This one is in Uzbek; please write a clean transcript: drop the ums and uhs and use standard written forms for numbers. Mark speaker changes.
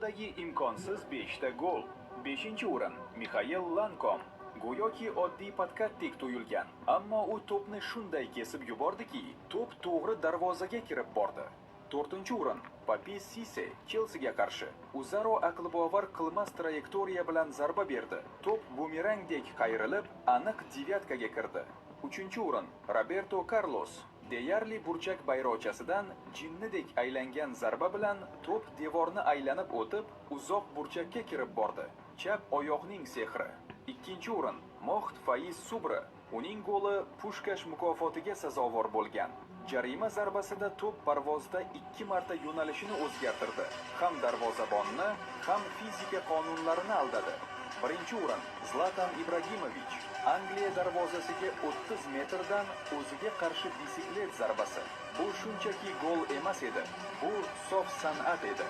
Speaker 1: Futboldagi imkonsiz 5 ta gol. 5-o'rin Mixail Lankom. Go'yoki oddiy podkatdek tuyulgan, ammo u to'pni shunday kesib yubordiki, to'p to'g'ri darvozaga kirib bordi. 4-o'rin Papi Sisse Chelsiga qarshi o'zaro aql bovar qilmas trayektoriya bilan zarba berdi. To'p bumerangdek qayrilib, aniq devyatkaga kirdi. 3-o'rin Roberto Carlos deyarli burchak bayroqchasidan jinnidek aylangan zarba bilan to'p devorni aylanib o'tib, uzoq burchakka kirib bordi. Chap oyoqning sehri. 2-o'rin Moht Faiz Subra. Uning goli Pushkash mukofotiga sazovor bo'lgan. Jarima zarbasida to'p parvozda 2 marta yo'nalishini o'zgartirdi. Ham darvozabonni, ham fizika qonunlarini aldadi. 1-o'rin Zlatan Ibragimovich. Angliya darvozasiga 30 metrdan o'ziga qarshi bisiklet zarbasi. Bu shunchaki gol emas edi. Bu sof san'at edi.